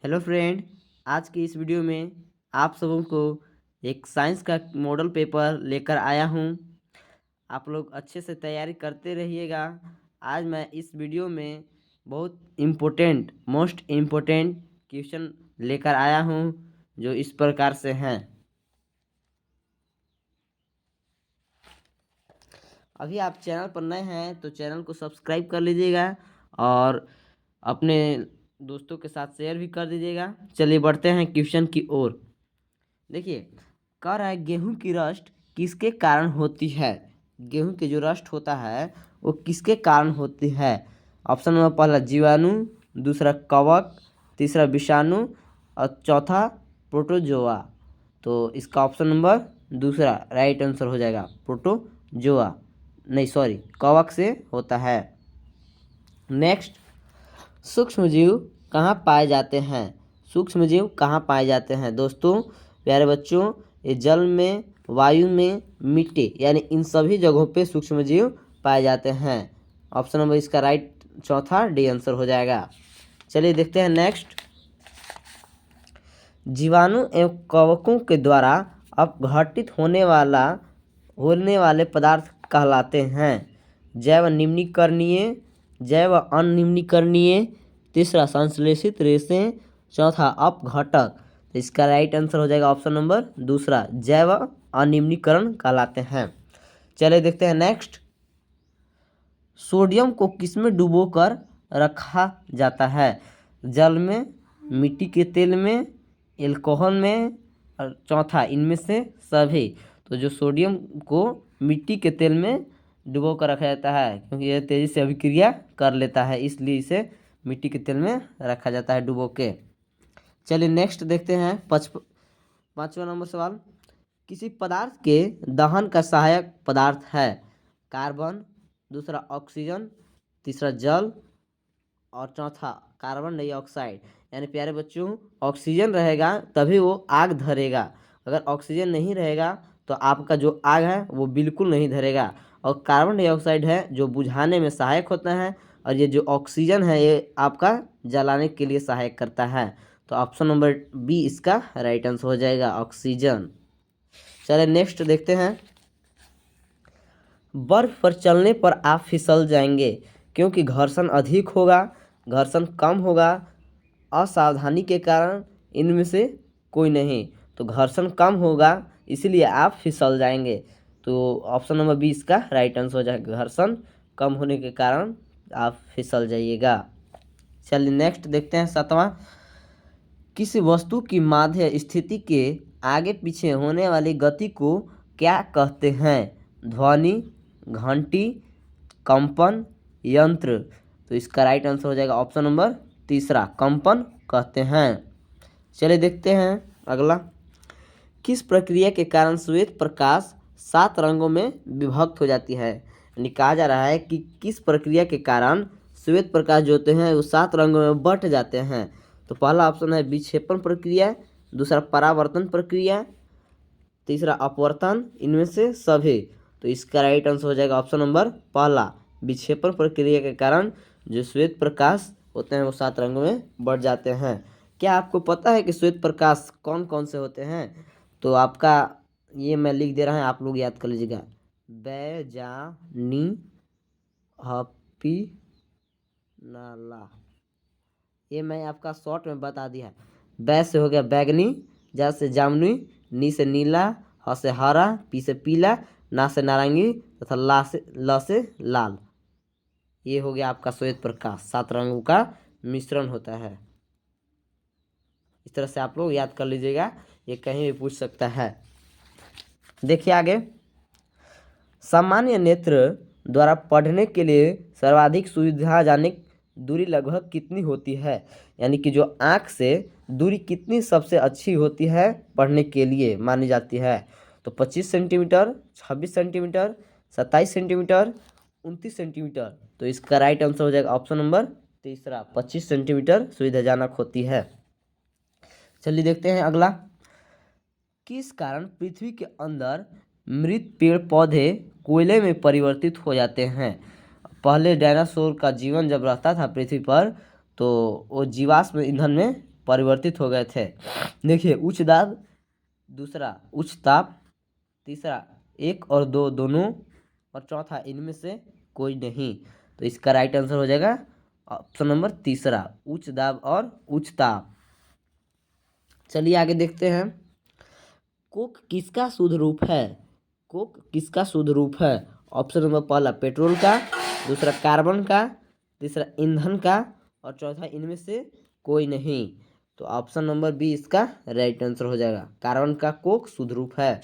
Hello friend, आज की इस वीडियो में आप सबों को एक साइंस का मॉडल पेपर लेकर आया हूं। आप लोग अच्छे से तैयारी करते रहिएगा। आज मैं इस वीडियो में बहुत मोस्ट इम्पोर्टेंट क्वेश्चन लेकर आया हूं, जो इस प्रकार से हैं। अभी आप चैनल पर नए हैं तो चैनल को सब्सक्राइब कर लीजिएगा और अपने दोस्तों के साथ शेयर भी कर दीजिएगा। चलिए बढ़ते हैं क्वेश्चन की ओर। देखिए, कह रहा है गेहूं की रस्ट किसके कारण होती है। गेहूं की जो रस्ट होता है वो किसके कारण होती है। ऑप्शन नंबर पहला जीवाणु, दूसरा कवक, तीसरा विषाणु और चौथा प्रोटोजोआ। तो इसका ऑप्शन नंबर दूसरा राइट आंसर हो जाएगा, प्रोटोजोआ। नहीं सॉरी, कवक से होता है। नेक्स्ट, सूक्ष्मजीव कहाँ पाए जाते हैं। सूक्ष्मजीव कहाँ पाए जाते हैं दोस्तों, प्यारे बच्चों, ये जल में, वायु में, मिट्टी, यानी इन सभी जगहों पे सूक्ष्मजीव पाए जाते हैं। ऑप्शन नंबर इसका राइट चौथा डी आंसर हो जाएगा। चलिए देखते हैं नेक्स्ट। जीवाणु एवं कवकों के द्वारा अपघटित होने वाले पदार्थ कहलाते हैं जैव निम्नीकरणीय, जैव अनिम्नीकरणीय, तीसरा संश्लेषित रेशें, चौथा अपघटक। तो इसका राइट आंसर हो जाएगा ऑप्शन नंबर दूसरा, जैव अनिम्नीकरण कहलाते हैं। चलिए देखते हैं नेक्स्ट। सोडियम को किसमें डुबोकर रखा जाता है। जल में, मिट्टी के तेल में, एल्कोहल में और चौथा इनमें से सभी। तो जो सोडियम को मिट्टी के तेल में डुबो कर रखा जाता है, क्योंकि यह तेज़ी से अभिक्रिया कर लेता है, इसलिए इसे मिट्टी के तेल में रखा जाता है डुबो के। चलिए नेक्स्ट देखते हैं। पाँचवा नंबर सवाल। किसी पदार्थ के दहन का सहायक पदार्थ है कार्बन, दूसरा ऑक्सीजन, तीसरा जल और चौथा कार्बन डाइऑक्साइड। यानी प्यारे बच्चों, ऑक्सीजन रहेगा तभी वो आग धरेगा। अगर ऑक्सीजन नहीं रहेगा तो आपका जो आग है वो बिल्कुल नहीं धरेगा। और कार्बन डाइऑक्साइड है जो बुझाने में सहायक होता है, और ये जो ऑक्सीजन है ये आपका जलाने के लिए सहायक करता है। तो ऑप्शन नंबर बी इसका राइट आंसर हो जाएगा, ऑक्सीजन। चलिए नेक्स्ट देखते हैं। बर्फ पर चलने पर आप फिसल जाएंगे क्योंकि घर्षण अधिक होगा, घर्षण कम होगा, असावधानी के कारण इनमें से कोई नहीं। तो घर्षण कम होगा इसलिए आप फिसल जाएंगे। तो ऑप्शन नंबर बी इसका राइट आंसर हो जाएगा, घर्षण कम होने के कारण आप फिसल जाइएगा। चलिए नेक्स्ट देखते हैं सातवां। किसी वस्तु की माध्य स्थिति के आगे पीछे होने वाली गति को क्या कहते हैं। ध्वनि, घंटी, कंपन, यंत्र। तो इसका राइट आंसर हो जाएगा ऑप्शन नंबर तीसरा, कंपन कहते हैं। चलिए देखते हैं अगला। किस प्रक्रिया के कारण श्वेत प्रकाश 7 रंगों में विभक्त हो जाती है। यानी कहा जा रहा है कि किस प्रक्रिया के कारण श्वेत प्रकाश जो होते हैं वो 7 रंगों में बट जाते हैं। तो पहला ऑप्शन है विक्षेपण प्रक्रिया, दूसरा परावर्तन प्रक्रिया, तीसरा अपवर्तन, इनमें से सभी। तो इसका राइट आंसर हो जाएगा ऑप्शन नंबर पहला, विक्षेपण प्रक्रिया के कारण जो श्वेत प्रकाश होते हैं वो 7 रंगों में बढ़ जाते हैं। क्या आपको पता है कि श्वेत प्रकाश कौन कौन से होते हैं। तो आपका ये मैं लिख दे रहा हूँ, आप लोग याद कर लीजिएगा। बैजानी, हपी, नाला। ये मैं आपका शॉर्ट में बता दिया है। बै से हो गया बैगनी, जा से जामुनी, नी से नीला, ह से हरा, पी से पीला, ना से नारंगी तथा ल से लाल। ये हो गया आपका श्वेत प्रकाश, 7 रंगों का मिश्रण होता है। इस तरह से आप लोग याद कर लीजिएगा, ये कहीं भी पूछ सकता है। देखिए आगे। सामान्य नेत्र द्वारा पढ़ने के लिए सर्वाधिक सुविधाजनक दूरी लगभग कितनी होती है। यानी कि जो आँख से दूरी कितनी सबसे अच्छी होती है पढ़ने के लिए मानी जाती है। तो 25 सेंटीमीटर, 26 सेंटीमीटर, 27 सेंटीमीटर, 29 सेंटीमीटर। तो इसका राइट आंसर हो जाएगा ऑप्शन नंबर तीसरा, 25 सेंटीमीटर सुविधाजनक होती है। चलिए देखते हैं अगला। किस कारण पृथ्वी के अंदर मृत पेड़ पौधे कोयले में परिवर्तित हो जाते हैं। पहले डायनासोर का जीवन जब रहता था पृथ्वी पर तो वो जीवाश्म ईंधन में परिवर्तित हो गए थे। देखिए, उच्च दाब, दूसरा उच्च ताप, तीसरा 1 और 2 दोनों, और चौथा इनमें से कोई नहीं। तो इसका राइट आंसर हो जाएगा ऑप्शन नंबर तीसरा, उच्च दाब और उच्च ताप। चलिए आगे देखते हैं। कोक किसका शुद्ध रूप है? कोक किसका शुद्ध रूप है? ऑप्शन नंबर पहला पेट्रोल का, दूसरा कार्बन का, तीसरा ईंधन का, और चौथा इनमें से कोई नहीं। तो ऑप्शन नंबर बी इसका राइट आंसर हो जाएगा, कार्बन का कोक शुद्ध रूप है।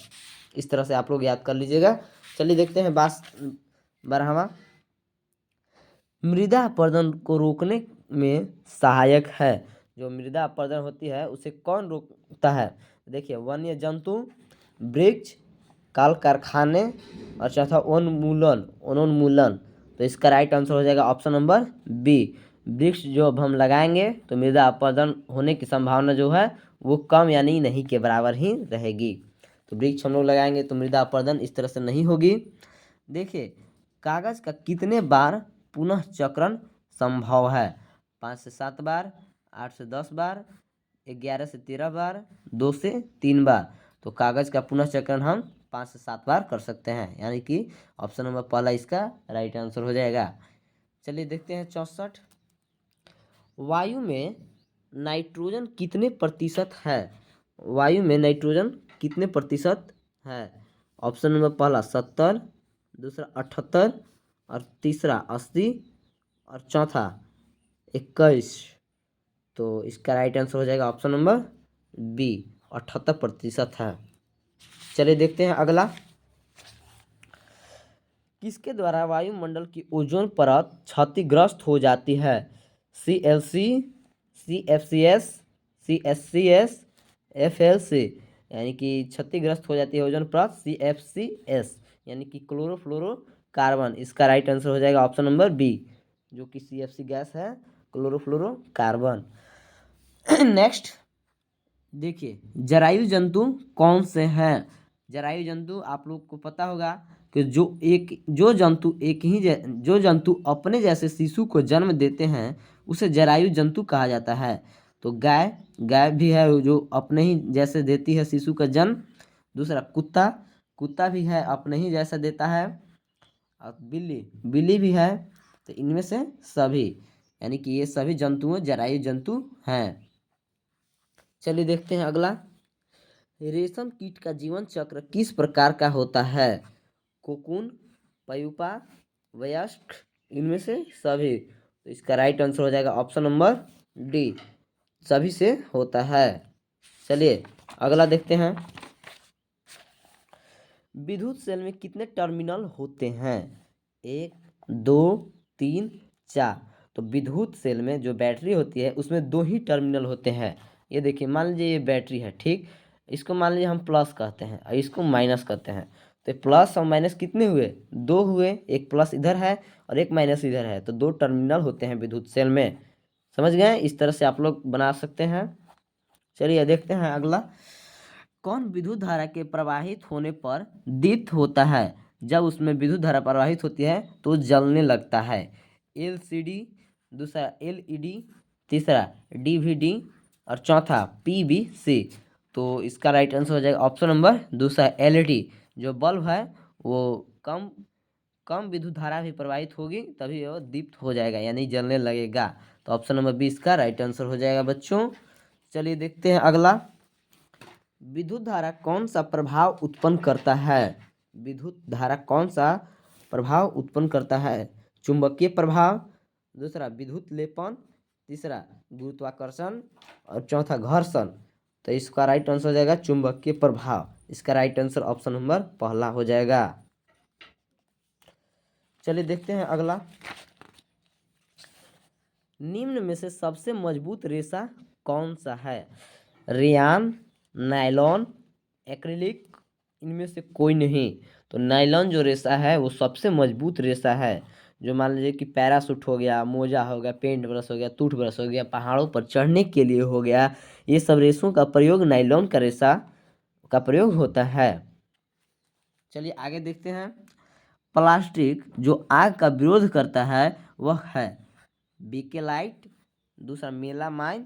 इस तरह से आप लोग याद कर लीजिएगा। चलिए देखते हैं 12वां। मृदा अपरदन को रोकने में सहायक है। जो मृदा अपरदन होती है उसे कौन रोकता है? देखिए, वन्य जंतु, वृक्ष, कल कारखाने, और चौथा वनोन्मूलन। तो इसका राइट आंसर हो जाएगा ऑप्शन नंबर बी। वृक्ष जो अब हम लगाएंगे तो मृदा अपरदन होने की संभावना जो है वो कम यानी नहीं के बराबर ही रहेगी। तो वृक्ष हम लोग लगाएंगे तो मृदा अपरदन इस तरह से नहीं होगी। देखिए, कागज का कितने बार पुनः चक्रण संभव है? 5 से 7 बार, 8 से 10 बार, 11 से 13 बार, 2 से 3 बार। तो कागज का पुनः चक्रण हम 5 से 7 बार कर सकते हैं, यानी कि ऑप्शन नंबर पहला इसका राइट आंसर हो जाएगा। चलिए देखते हैं 64। वायु में नाइट्रोजन कितने प्रतिशत है? वायु में नाइट्रोजन कितने प्रतिशत है? ऑप्शन नंबर पहला 70, दूसरा 78, और तीसरा 80, और चौथा 21। तो इसका राइट आंसर हो जाएगा ऑप्शन नंबर बी, 78% है। चलिए देखते हैं अगला। किसके द्वारा वायुमंडल की ओजोन परत क्षतिग्रस्त हो जाती है? CFC, CFCS, CSCS, FLC, यानी कि क्षतिग्रस्त हो जाती है ओजोन परत CFCS, यानी कि क्लोरोफ्लोरोकार्बन। इसका राइट आंसर हो जाएगा ऑप्शन नंबर बी, जो कि CFC गैस है, क्लोरोफ्लोरोकार्बन। नेक्स्ट देखिए, जरायु जंतु कौन से हैं? जरायु जंतु आप लोग को पता होगा कि जो जंतु अपने जैसे शिशु को जन्म देते हैं उसे जरायु जंतु कहा जाता है। तो गाय भी है जो अपने ही जैसे देती है शिशु का जन्म। दूसरा कुत्ता भी है, अपने ही जैसा देता है। और बिल्ली भी है। तो इनमें से सभी, यानी कि ये सभी जंतु जरायु जंतु हैं। चलिए देखते हैं अगला। रेशम कीट का जीवन चक्र किस प्रकार का होता है? कोकून, प्यूपा, वयस्क, इनमें से सभी। तो इसका राइट आंसर हो जाएगा ऑप्शन नंबर डी, सभी से होता है। चलिए अगला देखते हैं। विद्युत सेल में कितने टर्मिनल होते हैं? 1, 2, 3, 4। तो विद्युत सेल में जो बैटरी होती है उसमें 2 ही टर्मिनल होते हैं। ये देखिए, मान लीजिए ये बैटरी है, ठीक। इसको मान लीजिए हम प्लस कहते हैं और इसको माइनस कहते हैं। तो प्लस और माइनस कितने हुए? 2 हुए। एक प्लस इधर है और एक माइनस इधर है, तो 2 टर्मिनल होते हैं विद्युत सेल में। समझ गए? इस तरह से आप लोग बना सकते हैं। चलिए देखते हैं अगला। कौन विद्युत धारा के प्रवाहित होने पर दीप्त होता है? जब उसमें विद्युत धारा प्रवाहित होती है तो जलने लगता है। LCD, दूसरा LED, तीसरा DVD, और चौथा PVC। तो इसका राइट आंसर हो जाएगा ऑप्शन नंबर दूसरा LED। जो बल्ब है वो कम विद्युत धारा भी प्रवाहित होगी तभी वो दीप्त हो जाएगा, यानी जलने लगेगा। तो ऑप्शन नंबर 20 इसका राइट आंसर हो जाएगा बच्चों। चलिए देखते हैं अगला। विद्युत धारा कौन सा प्रभाव उत्पन्न करता है? विद्युत धारा कौन सा प्रभाव उत्पन्न करता है? चुंबकीय प्रभाव, दूसरा विद्युत लेपन, तीसरा गुरुत्वाकर्षण, और चौथा घर्षण। तो इसका राइट आंसर हो जाएगा चुंबकीय प्रभाव। इसका राइट आंसर ऑप्शन नंबर पहला हो जाएगा। चलिए देखते हैं अगला। निम्न में से सबसे मजबूत रेशा कौन सा है? रेयान, नायलॉन, एक्रिलिक, इनमें से कोई नहीं। तो नायलॉन जो रेशा है वो सबसे मजबूत रेशा है। जो मान लीजिए कि पैरासूट हो गया, मोजा हो गया, पेंट ब्रश हो गया, टूथ ब्रश हो गया, पहाड़ों पर चढ़ने के लिए हो गया, ये सब रेशों का प्रयोग नायलॉन का रेशा का प्रयोग होता है। चलिए आगे देखते हैं। प्लास्टिक जो आग का विरोध करता है वह है बेकेलाइट, दूसरा मेलामाइन,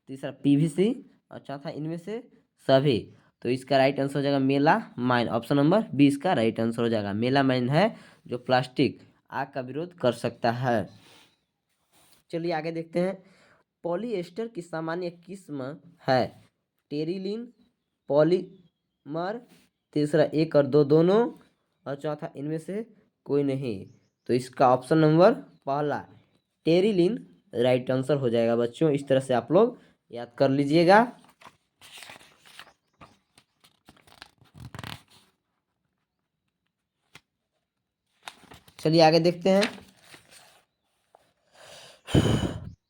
तीसरा पीवीसी और चौथा इनमें से सभी। तो इसका राइट आंसर हो जाएगा मेला माइन। ऑप्शन नंबर 20 का राइट आंसर हो जाएगा। मेला माइन है जो प्लास्टिक आग का विरोध कर सकता है। चलिए आगे देखते हैं। पॉलीएस्टर की सामान्य किस्म है टेरिलीन, पॉलीमर, तीसरा एक और दो दोनों, और चौथा इनमें से कोई नहीं। तो इसका ऑप्शन नंबर पहला टेरिलीन राइट आंसर हो जाएगा बच्चों। इस तरह से आप लोग याद कर लीजिएगा। चलिए आगे देखते हैं।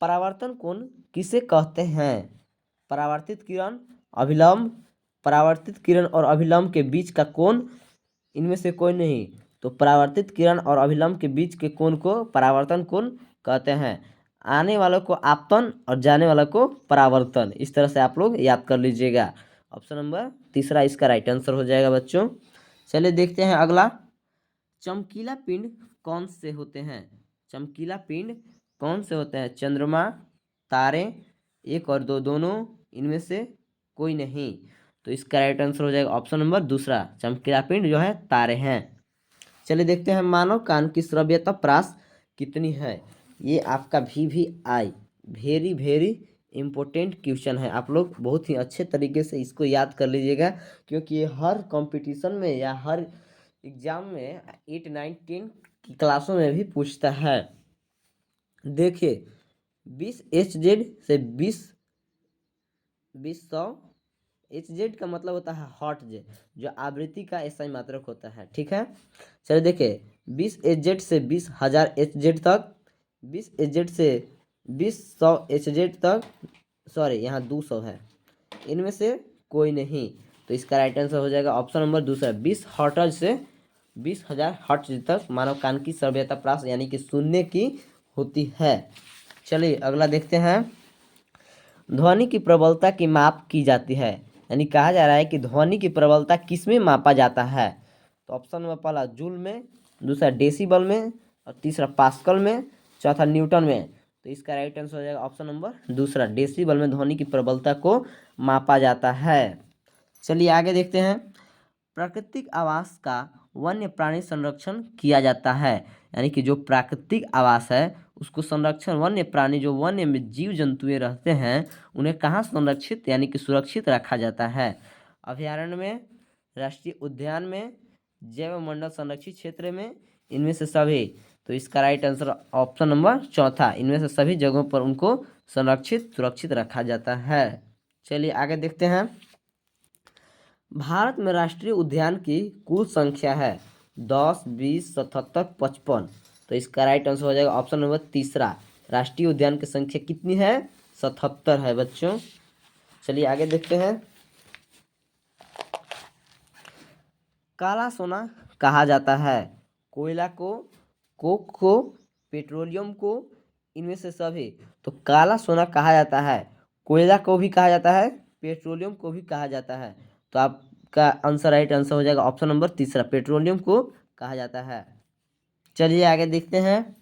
परावर्तन कोण किसे कहते हैं? परावर्तित किरण, अभिलंब, परावर्तित किरण और अभिलंब के बीच का कोण इनमें से कोई नहीं। तो परावर्तित किरण और अभिलंब के बीच के कोण को परावर्तन कोण कहते हैं। आने वालों को आपतन और जाने वालों को परावर्तन। इस तरह से आप लोग याद कर लीजिएगा। ऑप्शन नंबर तीसरा इसका राइट आंसर हो जाएगा बच्चों। चलिए देखते हैं अगला। चमकीला पिंड कौन से होते हैं? चमकीला पिंड कौन से होते हैं? चंद्रमा, तारे, एक और दो दोनों, इनमें से कोई नहीं। तो इसका राइट आंसर हो जाएगा ऑप्शन नंबर दूसरा, चमकीला पिंड जो है तारे हैं। चलिए देखते हैं मानव कान की श्रव्यता प्रास कितनी है? ये आपका VVI very very important question है। आप लोग बहुत ही अच्छे तरीके से इसको याद कर लीजिएगा, क्योंकि ये हर कंपटीशन में या हर एग्जाम में 8, 9, 10 की क्लासों में भी पूछता है। देखिए 20 HZ से 20 HZ का मतलब होता है हॉट जे, जो आवृत्ति का SI मात्रक होता है। ठीक है, चलिए देखिए 20 HZ से 20,000 HZ तक, 20 HZ से 20,100 HZ तक, सॉरी यहाँ 200 है, इनमें से कोई नहीं। तो इसका राइट आंसर हो जाएगा ऑप्शन नंबर दूसरा, 20 हर्ट्ज से 20,000 हर्ट्ज तक मानव कान की श्रव्यता प्रास यानी कि सुनने की होती है। चलिए अगला देखते हैं। ध्वनि की प्रबलता की माप की जाती है, यानी कहा जा रहा है कि ध्वनि की प्रबलता किस में मापा जाता है? तो ऑप्शन नंबर पहला जूल में, दूसरा डेसिबल में, और तीसरा पास्कल में, चौथा न्यूटन में। तो इसका राइट आंसर हो जाएगा ऑप्शन नंबर दूसरा, डेसिबल में ध्वनि की प्रबलता को मापा जाता है। चलिए आगे देखते हैं। प्राकृतिक आवास का वन्य प्राणी संरक्षण किया जाता है, यानी कि जो प्राकृतिक आवास है उसको संरक्षण वन्य प्राणी, जो वन्य में जीव जंतुएं रहते हैं, उन्हें कहाँ संरक्षित यानी कि सुरक्षित रखा जाता है? अभयारण्य में, राष्ट्रीय उद्यान में, जैव मंडल संरक्षित क्षेत्र में, इनमें से सभी। तो इसका राइट आंसर ऑप्शन नंबर चौथा, इनमें से सभी जगहों पर उनको संरक्षित सुरक्षित रखा जाता है। चलिए आगे देखते हैं। भारत में राष्ट्रीय उद्यान की कुल संख्या है 10, 20, 77, 55। तो इसका राइट आंसर हो जाएगा ऑप्शन नंबर तीसरा, राष्ट्रीय उद्यान की संख्या कितनी है? 77 है बच्चों। चलिए आगे देखते हैं। काला सोना कहा जाता है कोयला को, कोक को, पेट्रोलियम को, इनमें से सभी। तो काला सोना कहा जाता है, कोयला को भी कहा जाता है, पेट्रोलियम को भी कहा जाता है। तो आपका आंसर राइट आंसर हो जाएगा ऑप्शन नंबर तीसरा, पेट्रोलियम को कहा जाता है। चलिए आगे देखते हैं।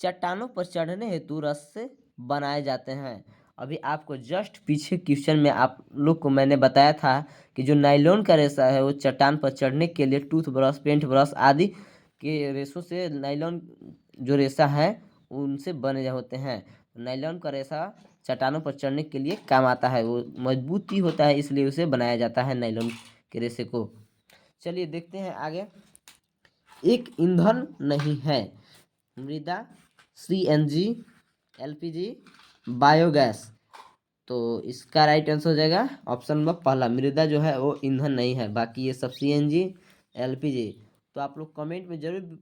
चट्टानों पर चढ़ने हेतु रस्से बनाए जाते हैं। अभी आपको जस्ट पीछे क्वेश्चन में आप लोग को मैंने बताया था कि जो नायलॉन का रेशा है वो चट्टान पर चढ़ने के लिए टूथब्रश, पेंट ब्रश आदि के रेशों से, नायलॉन जो रेशा है उनसे बने होते हैं। नायलॉन का रेशा चट्टानों पर चढ़ने के लिए काम आता है, वो मजबूती होता है, इसलिए उसे बनाया जाता है नायलॉन के रेशे को। चलिए देखते हैं आगे। एक ईंधन नहीं है, मृदा, CNG, LPG, बायोगैस। तो इसका राइट आंसर हो जाएगा ऑप्शन नंबर पहला, मृदा जो है वो ईंधन नहीं है, बाकी ये सब CNG, LPG। तो आप लोग कमेंट में जरूर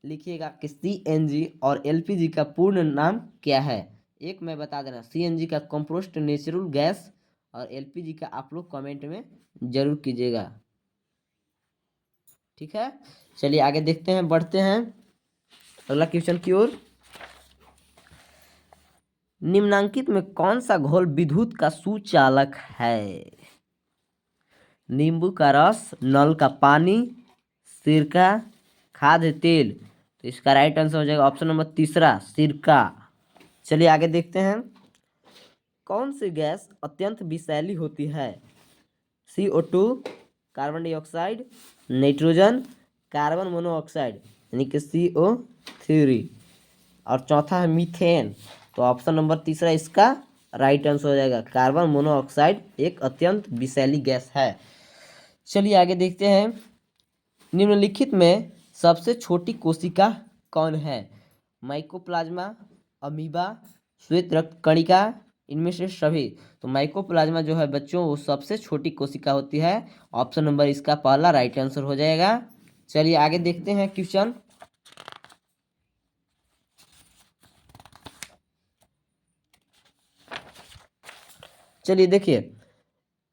लिखिएगा कि CNG और LPG का पूर्ण नाम क्या है। एक मैं बता देना, CNG का कंप्रेस्ड नेचुरल गैस, और LPG का आप लोग कमेंट में जरूर कीजिएगा। ठीक है, चलिए आगे देखते हैं, बढ़ते हैं अगला क्वेश्चन की ओर। निम्नांकित में कौन सा घोल विद्युत का सुचालक है? नींबू का रस, नल का पानी, सिरका, खाद्य तेल। तो इसका राइट आंसर हो जाएगा ऑप्शन नंबर तीसरा, सिरका। चलिए आगे देखते हैं। कौन सी गैस अत्यंत विषैली होती है? CO2, carbon dioxide, nitrogen, carbon monoxide यानी कि CO3, और चौथा है मीथेन। तो ऑप्शन नंबर तीसरा इसका राइट आंसर हो जाएगा। कार्बन मोनोऑक्साइड एक अत्यंत विषैली गैस है। चलिए आगे देखते हैं। निम्नलिखित में सबसे छोटी कोशिका कौन है? माइकोप्लाज्मा, अमीबा, श्वेत रक्त कणिका, इनमें से सभी। तो माइकोप्लाज्मा जो है बच्चों वो सबसे छोटी कोशिका होती है। ऑप्शन नंबर इसका पहला राइट आंसर हो जाएगा। चलिए आगे देखते हैं क्वेश्चन। चलिए देखिए,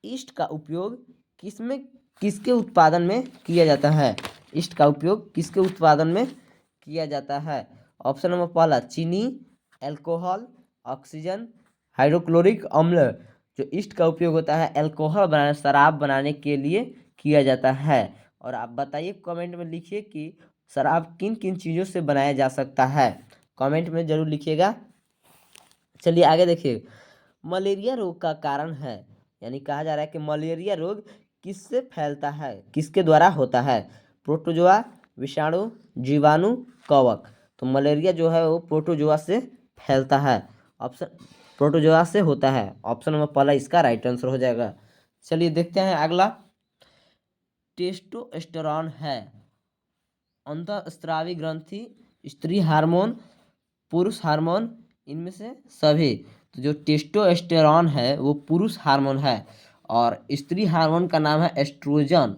ईस्ट का उपयोग किसके उत्पादन में किया जाता है? ईस्ट का उपयोग किसके उत्पादन में किया जाता है? ऑप्शन नंबर पहला चीनी, अल्कोहल, ऑक्सीजन, हाइड्रोक्लोरिक अम्ल। जो ईस्ट का उपयोग होता है अल्कोहल बनाने, शराब बनाने के लिए किया जाता है। और आप बताइए, कमेंट में लिखिए कि शराब किन किन चीज़ों से बनाया जा सकता है, कमेंट में जरूर लिखिएगा। चलिए आगे देखिए, मलेरिया रोग का कारण है, यानी कहा जा रहा है कि मलेरिया रोग किससे फैलता है, किसके द्वारा होता है? प्रोटोजोआ, विषाणु, जीवाणु, कवक। तो मलेरिया जो है वो प्रोटोजोआ से फैलता है। ऑप्शन प्रोटोजोआ से होता है। ऑप्शन नंबर पहला इसका राइट आंसर हो जाएगा। चलिए देखते हैं अगला। टेस्टोस्टेरोन है अंतःस्रावी ग्रंथि, स्त्री हार्मोन, पुरुष हार्मोन, इनमें से सभी। तो जो टेस्टोस्टेरोन है वो पुरुष हार्मोन है और स्त्री हार्मोन का नाम है एस्ट्रोजन।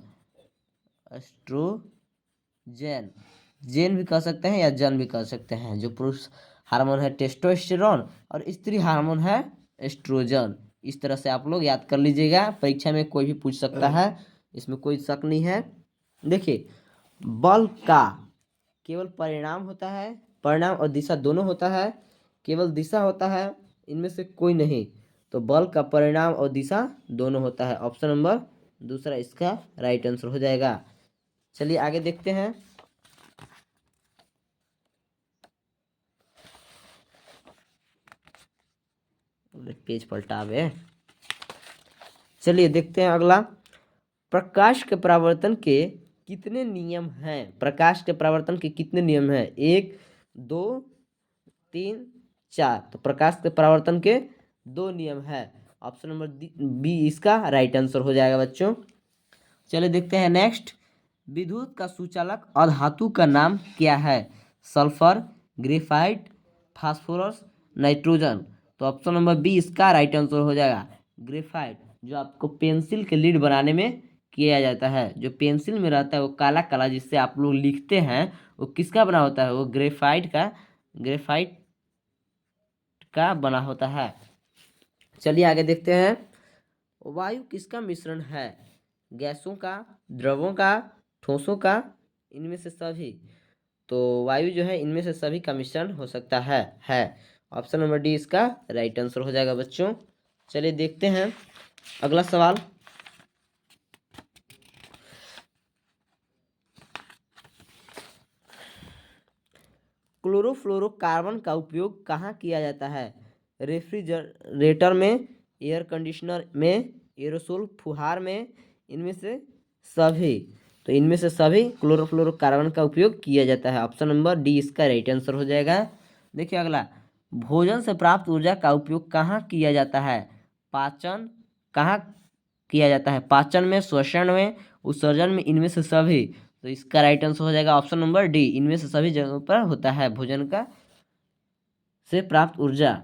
एस्ट्रोजन, जेन भी कह सकते हैं या जन भी कह सकते हैं। जो पुरुष हार्मोन है टेस्टोस्टेरोन और स्त्री हार्मोन है एस्ट्रोजन। इस तरह से आप लोग याद कर लीजिएगा, परीक्षा में कोई भी पूछ सकता है, इसमें कोई शक नहीं है। देखिए, बल का केवल परिणाम होता है, परिणाम और दिशा दोनों होता है, केवल दिशा होता है, इनमें से कोई नहीं। तो बल का परिणाम और दिशा दोनों होता है। ऑप्शन नंबर दूसरा इसका राइट आंसर हो जाएगा। चलिए आगे देखते हैं। पेज पलटावे। चलिए देखते हैं अगला। प्रकाश के परावर्तन के कितने नियम हैं? प्रकाश के परावर्तन के कितने नियम हैं? 1, 2, 3, 4। तो प्रकाश के परावर्तन के 2 नियम है। ऑप्शन नंबर बी इसका राइट आंसर हो जाएगा बच्चों। चलिए देखते हैं नेक्स्ट। विद्युत का सुचालक अधातु का नाम क्या है? Sulphur, graphite, phosphorus, nitrogen. तो ऑप्शन नंबर बी इसका राइट आंसर हो जाएगा। ग्रेफाइट, जो आपको पेंसिल के लीड बनाने में किया जाता है। जो पेंसिल में रहता है वो काला काला जिससे आप लोग लिखते हैं वो किसका बना होता है? वो ग्रेफाइट का बना होता है। चलिए आगे देखते हैं। वायु किसका मिश्रण है? गैसों का, द्रवों का, ठोसों का, इनमें से सभी। तो वायु जो है इनमें से सभी का मिश्रण हो सकता है। ऑप्शन नंबर डी इसका राइट आंसर हो जाएगा बच्चों। चलिए देखते हैं अगला सवाल। क्लोरोफ्लोरोकार्बन का उपयोग कहाँ किया जाता है? रेफ्रिजरेटर में, एयर कंडीशनर में, एरोसोल फुहार में, इनमें से सभी। तो इनमें से सभी क्लोरोफ्लोरोकार्बन का उपयोग किया जाता है। ऑप्शन नंबर डी इसका राइट आंसर हो जाएगा। देखिए अगला, भोजन से प्राप्त ऊर्जा का उपयोग कहाँ किया जाता है? पाचन, कहाँ किया जाता है? पाचन में, श्वसन में, उत्सर्जन में, इनमें से सभी। तो इसका राइट आंसर हो जाएगा ऑप्शन नंबर डी, इनमें से सभी जगहों पर होता है भोजन का से प्राप्त ऊर्जा।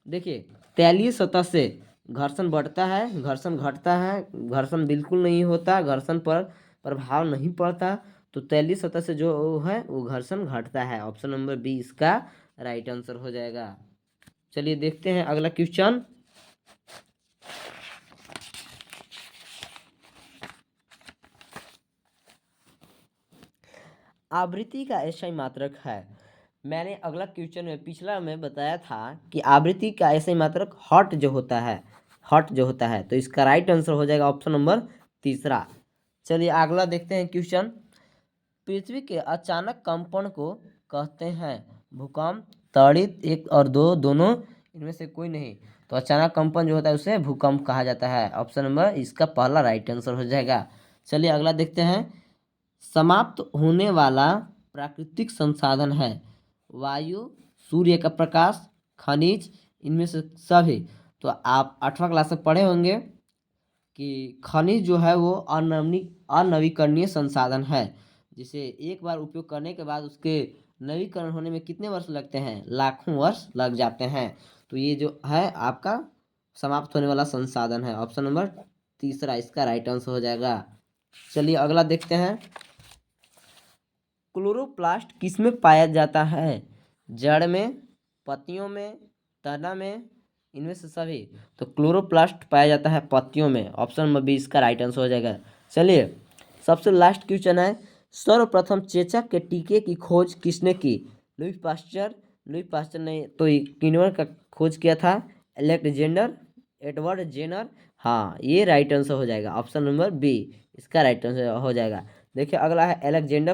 देखिए, तैलीय सतह से घर्षण बढ़ता है, घर्षण घटता है, घर्षण बिल्कुल नहीं होता, घर्षण पर प्रभाव नहीं पड़ता। तो तैलीय सतह से जो है वो घर्षण घटता है। ऑप्शन नंबर बी इसका राइट आंसर हो जाएगा। चलिए देखते हैं अगला क्वेश्चन। आवृत्ति का ऐसा ही मात्रक है। मैंने अगला क्वेश्चन में पिछला में बताया था कि आवृत्ति का ऐसा ही मात्रक हर्ट्ज जो होता है। तो इसका राइट आंसर हो जाएगा ऑप्शन नंबर तीसरा। चलिए अगला देखते हैं क्वेश्चन। पृथ्वी के अचानक कंपन को कहते हैं भूकंप, त्वरित 1 और 2 दोनों, इनमें से कोई नहीं। तो अचानक कंपन जो होता है उसे भूकंप कहा जाता है। ऑप्शन नंबर इसका पहला राइट आंसर हो जाएगा। चलिए अगला देखते हैं। समाप्त होने वाला प्राकृतिक संसाधन है वायु, सूर्य का प्रकाश, खनिज, इनमें से सभी। तो आप 8वां क्लास में पढ़े होंगे कि खनिज जो है वो अनवीकरणीय संसाधन है, जिसे एक बार उपयोग करने के बाद उसके नवीकरण होने में कितने वर्ष लगते हैं? लाखों वर्ष लग जाते हैं। तो ये जो है आपका समाप्त होने वाला संसाधन है। ऑप्शन नंबर तीसरा इसका राइट आंसर हो जाएगा। चलिए अगला देखते हैं। क्लोरोप्लास्ट किसमें पाया जाता है? जड़ में, पत्तियों में, तना में, इनमें से सभी। तो क्लोरोप्लास्ट पाया जाता है पत्तियों में। ऑप्शन नंबर बी इसका राइट आंसर हो जाएगा। चलिए सबसे लास्ट क्वेश्चन है। सर्वप्रथम चेचक के टीके की खोज किसने की? लुई पास्चर ने तो किन्वर का खोज किया था। Edward Jenner. हाँ ये राइट आंसर हो जाएगा। ऑप्शन नंबर बी इसका राइट आंसर हो जाएगा। देखिए अगला है एलेक्जेंडर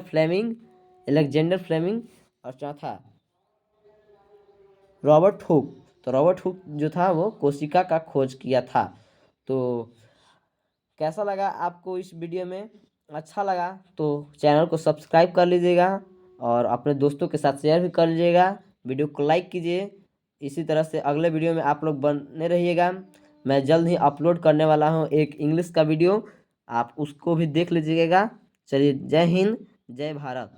फ्लेमिंग और चौथा रॉबर्ट हुक। तो रॉबर्ट हुक जो था वो कोशिका का खोज किया था। तो कैसा लगा आपको इस वीडियो में? अच्छा लगा तो चैनल को सब्सक्राइब कर लीजिएगा और अपने दोस्तों के साथ शेयर भी कर लीजिएगा। वीडियो को लाइक कीजिए। इसी तरह से अगले वीडियो में आप लोग बने रहिएगा। मैं जल्द ही अपलोड करने वाला हूँ एक इंग्लिश का वीडियो, आप उसको भी देख लीजिएगा। चलिए जय हिंद, जय भारत।